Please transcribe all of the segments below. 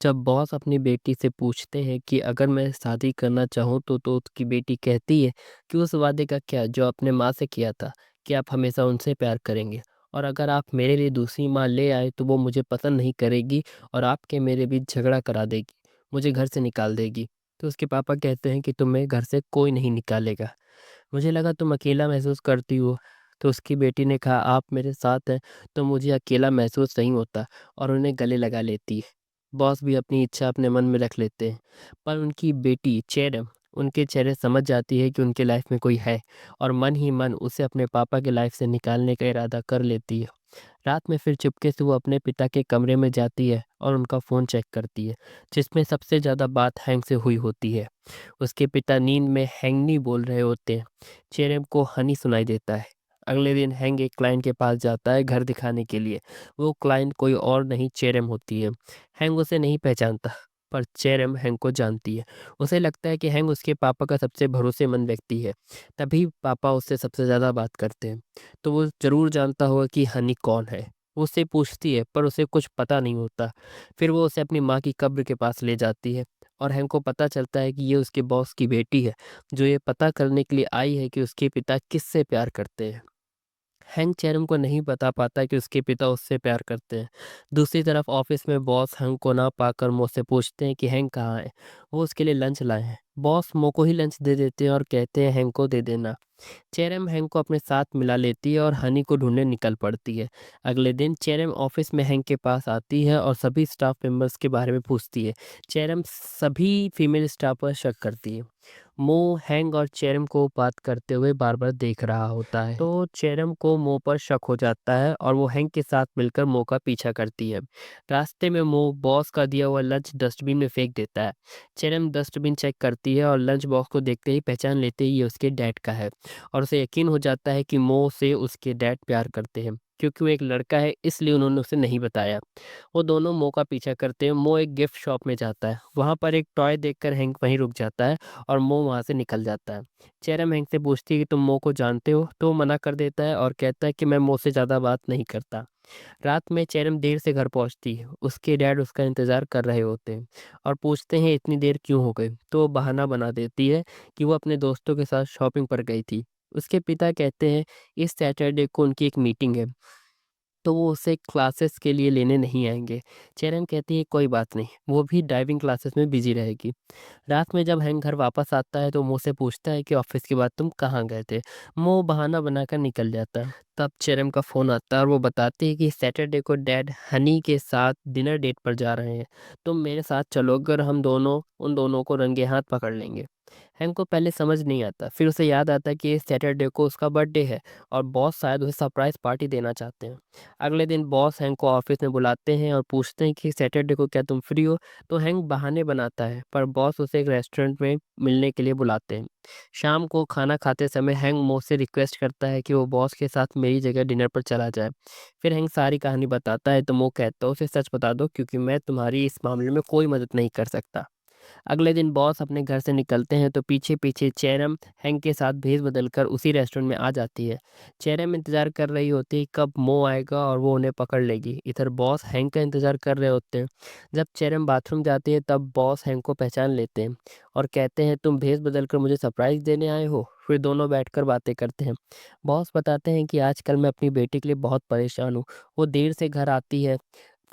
जब बॉस अपनी बेटी से पूछते हैं कि अगर मैं शादी करना चाहूँ तो उसकी बेटी कहती है कि उस वादे का क्या जो आपने माँ से किया था कि आप हमेशा उनसे प्यार करेंगे और अगर आप मेरे लिए दूसरी माँ ले आए तो वो मुझे पसंद नहीं करेगी और आपके मेरे बीच झगड़ा करा देगी, मुझे घर से निकाल देगी। तो उसके पापा कहते हैं कि तुम्हें घर से कोई नहीं निकालेगा, मुझे लगा तुम अकेला महसूस करती हो। तो उसकी बेटी ने कहा आप मेरे साथ हैं तो मुझे अकेला महसूस नहीं होता और उन्हें गले लगा लेती है। बॉस भी अपनी इच्छा अपने मन में रख लेते हैं, पर उनकी बेटी चेरम उनके चेहरे समझ जाती है कि उनके लाइफ में कोई है और मन ही मन उसे अपने पापा के लाइफ से निकालने का इरादा कर लेती है। रात में फिर चुपके से वो अपने पिता के कमरे में जाती है और उनका फ़ोन चेक करती है, जिसमें सबसे ज़्यादा बात हैंक से हुई होती है। उसके पिता नींद में हैंगनी बोल रहे होते हैं। चेरेम को हनी सुनाई देता है। अगले दिन हैंग एक क्लाइंट के पास जाता है घर दिखाने के लिए। वो क्लाइंट कोई और नहीं चेरेम होती है। हैंग उसे नहीं पहचानता, पर चेरेम हैंग को जानती है। उसे लगता है कि हैंग उसके पापा का सबसे भरोसेमंद व्यक्ति है, तभी पापा उससे सबसे ज़्यादा बात करते हैं। तो वो ज़रूर जानता होगा कि हनी कौन है। वो उससे पूछती है पर उसे कुछ पता नहीं होता। फिर वो उसे अपनी माँ की कब्र के पास ले जाती है और हैंक को पता चलता है कि ये उसके बॉस की बेटी है, जो ये पता करने के लिए आई है कि उसके पिता किससे प्यार करते हैं। हैंक चैरम को नहीं बता पाता कि उसके पिता उससे प्यार करते हैं। दूसरी तरफ ऑफिस में बॉस हैंक को ना पाकर मो से पूछते हैं कि हैंक कहाँ है। वो उसके लिए लंच लाए हैं। बॉस मो को ही लंच दे देते हैं और कहते हैं हैंक को दे देना। चेरम हैंक को अपने साथ मिला लेती है और हनी को ढूंढने निकल पड़ती है। अगले दिन चेरम ऑफिस में हैंक के पास आती है और सभी स्टाफ मेंबर्स के बारे में पूछती है। चेरम सभी फीमेल स्टाफ पर शक करती है। मो हैंग और चेरम को बात करते हुए बार बार देख रहा होता है, तो चेरम को मो पर शक हो जाता है और वो हैंग के साथ मिलकर मो का पीछा करती है। रास्ते में मो बॉस का दिया हुआ लंच डस्टबिन में फेंक देता है। चेरम डस्टबिन चेक करती है और लंच बॉक्स को देखते ही पहचान लेते ही ये उसके डैड का है और उसे यकीन हो जाता है कि मो से उसके डैड प्यार करते हैं। क्योंकि वो एक लड़का है इसलिए उन्होंने उसे नहीं बताया। वो दोनों मो का पीछा करते हैं। मो एक गिफ्ट शॉप में जाता है, वहाँ पर एक टॉय देखकर हैंक वहीं रुक जाता है और मो वहाँ से निकल जाता है। चेरम हैंक से पूछती है कि तुम मो को जानते हो, तो वो मना कर देता है और कहता है कि मैं मो से ज़्यादा बात नहीं करता। रात में चेरम देर से घर पहुंचती है। उसके डैड उसका इंतजार कर रहे होते हैं और पूछते हैं इतनी देर क्यों हो गई, तो वो बहाना बना देती है कि वो अपने दोस्तों के साथ शॉपिंग पर गई थी। उसके पिता कहते हैं इस सैटरडे को उनकी एक मीटिंग है, तो वो उसे क्लासेस के लिए लेने नहीं आएंगे। चेरन कहती है कोई बात नहीं, वो भी ड्राइविंग क्लासेस में बिजी रहेगी। रात में जब हैंक घर वापस आता है तो मो से पूछता है कि ऑफिस के बाद तुम कहाँ गए थे। मो बहाना बनाकर निकल जाता है। तब चेरम का फ़ोन आता है और वो बताती है कि सैटरडे को डैड हनी के साथ डिनर डेट पर जा रहे हैं। तुम मेरे साथ चलो, अगर हम दोनों उन दोनों को रंगे हाथ पकड़ लेंगे। हैंक को पहले समझ नहीं आता, फिर उसे याद आता है कि इस सैटरडे को उसका बर्थडे है और बॉस शायद उसे सरप्राइज पार्टी देना चाहते हैं। अगले दिन बॉस हैंक को ऑफिस में बुलाते हैं और पूछते हैं कि सैटरडे को क्या तुम फ्री हो। तो हैंक बहाने बनाता है, पर बॉस उसे एक रेस्टोरेंट में मिलने के लिए बुलाते हैं। शाम को खाना खाते समय हैंक मो से रिक्वेस्ट करता है कि वो बॉस के साथ मेरी जगह डिनर पर चला जाए। फिर हैंक सारी कहानी बताता है तो मो कहता है उसे सच बता दो क्योंकि मैं तुम्हारी इस मामले में कोई मदद नहीं कर सकता। अगले दिन बॉस अपने घर से निकलते हैं तो पीछे पीछे चेरम हैंक के साथ भेस बदलकर उसी रेस्टोरेंट में आ जाती है। चेरम इंतजार कर रही होती है कब मो आएगा और वो उन्हें पकड़ लेगी। इधर बॉस हैंक का इंतजार कर रहे होते हैं। जब चेरम बाथरूम जाती है तब बॉस हैंक को पहचान लेते हैं और कहते हैं तुम भेस बदलकर मुझे सरप्राइज देने आए हो। फिर दोनों बैठकर बातें करते हैं। बॉस बताते हैं कि आजकल मैं अपनी बेटी के लिए बहुत परेशान हूँ। वो देर से घर आती है,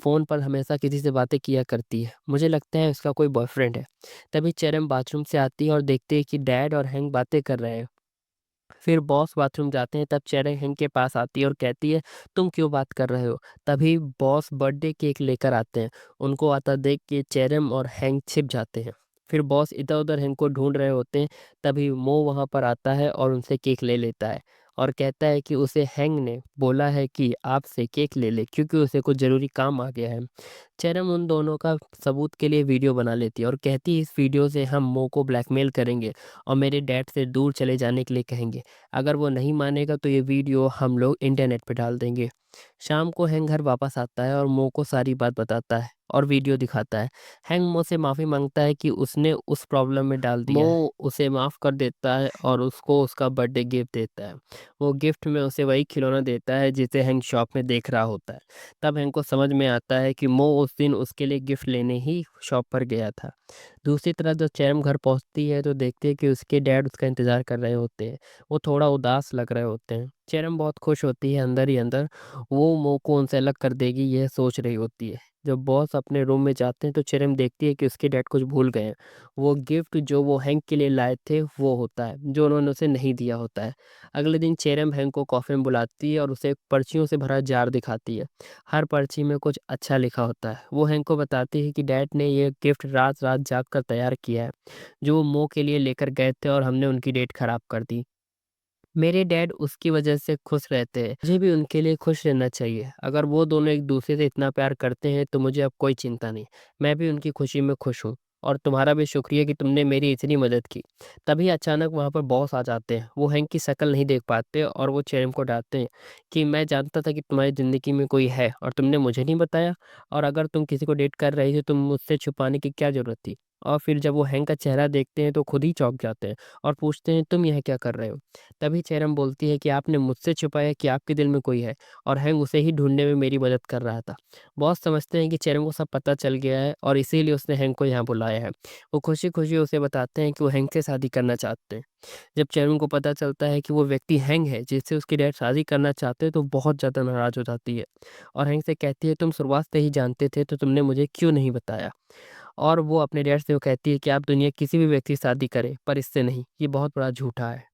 फ़ोन पर हमेशा किसी से बातें किया करती है। मुझे लगता है उसका कोई बॉयफ्रेंड है। तभी चेरम बाथरूम से आती है और देखती है कि डैड और हैंक बातें कर रहे हैं। फिर बॉस बाथरूम जाते हैं तब चेरम हैंक के पास आती है और कहती है तुम क्यों बात कर रहे हो। तभी बॉस बर्थडे केक लेकर आते हैं। उनको आता देख के चेरम और हैंक छिप जाते हैं। फिर बॉस इधर उधर हैंक को ढूंढ रहे होते हैं। तभी मो वहां पर आता है और उनसे केक ले लेता है और कहता है कि उसे हैंक ने बोला है कि आपसे केक ले ले क्योंकि उसे कुछ ज़रूरी काम आ गया है। चेरम उन दोनों का सबूत के लिए वीडियो बना लेती है और कहती है इस वीडियो से हम मो को ब्लैकमेल करेंगे और मेरे डैड से दूर चले जाने के लिए कहेंगे। अगर वो नहीं मानेगा तो ये वीडियो हम लोग इंटरनेट पे डाल देंगे। शाम को हैंग घर वापस आता है और मो को सारी बात बताता है और वीडियो दिखाता है। हैंग मो से माफ़ी मांगता है कि उसने उस प्रॉब्लम में डाल दिया है। मो उसे माफ़ कर देता है और उसको उसका बर्थडे गिफ्ट देता है। वो गिफ्ट में उसे वही खिलौना देता है जिसे हैंग शॉप में देख रहा होता है। तब हैंग को समझ में आता है कि मो उस दिन उसके लिए गिफ्ट लेने ही शॉप पर गया था। दूसरी तरफ जब चैम घर पहुँचती है तो देखती है कि उसके डैड उसका इंतज़ार कर रहे होते हैं। वो थोड़ा उदास लग रहे होते हैं। चैरम बहुत खुश होती है अंदर ही अंदर, वो मो को उनसे अलग कर देगी यह सोच रही होती है। जब बॉस अपने रूम में जाते हैं तो चेरम देखती है कि उसके डैड कुछ भूल गए हैं। वो गिफ्ट जो वो हैंक के लिए लाए थे वो होता है, जो उन्होंने उसे नहीं दिया होता है। अगले दिन चेरम हैंक को कॉफ़ी में बुलाती है और उसे एक पर्चियों से भरा जार दिखाती है। हर पर्ची में कुछ अच्छा लिखा होता है। वो हैंक को बताती है कि डैड ने ये गिफ्ट रात-रात जाग कर तैयार किया है, जो वो मो के लिए लेकर गए थे और हमने उनकी डेट खराब कर दी। मेरे डैड उसकी वजह से खुश रहते हैं। मुझे भी उनके लिए खुश रहना चाहिए। अगर वो दोनों एक-दूसरे से इतना प्यार करते हैं तो मुझे अब कोई चिंता नहीं। मैं भी उनकी खुशी में खुश हूँ और तुम्हारा भी शुक्रिया कि तुमने मेरी इतनी मदद की। तभी अचानक वहाँ पर बॉस आ जाते हैं। वो हैंक की शक्ल नहीं देख पाते और वो चेरम को डाँटते हैं कि मैं जानता था कि तुम्हारी ज़िंदगी में कोई है और तुमने मुझे नहीं बताया, और अगर तुम किसी को डेट कर रही थी तो मुझसे छुपाने की क्या ज़रूरत थी? और फिर जब वो हैंक का चेहरा देखते हैं तो खुद ही चौंक जाते हैं और पूछते हैं, तुम यह क्या कर रहे हो? तभी चेरम बोलती है कि आपने मुझसे छुपाया कि आपके दिल में कोई है, और हैंग उसे ही ढूँढने में मेरी मदद कर रहा था। बॉस समझते हैं कि चेरम को सब पता चल गया है और इसीलिए उसने हैंग को यहाँ बुलाया है। वो खुशी-खुशी उसे बताते हैं कि वो हैंग से शादी करना चाहते हैं। जब चेरम को पता चलता है कि वो व्यक्ति हैंग है जिससे उसके डैड शादी करना चाहते हैं तो बहुत ज़्यादा नाराज़ हो जाती है और हैंग से कहती है, तुम शुरुआत से ही जानते थे तो तुमने मुझे क्यों नहीं बताया? और वो अपने डैड से वो कहती है कि आप दुनिया किसी भी व्यक्ति से शादी करें पर इससे नहीं, ये बहुत बड़ा झूठा है।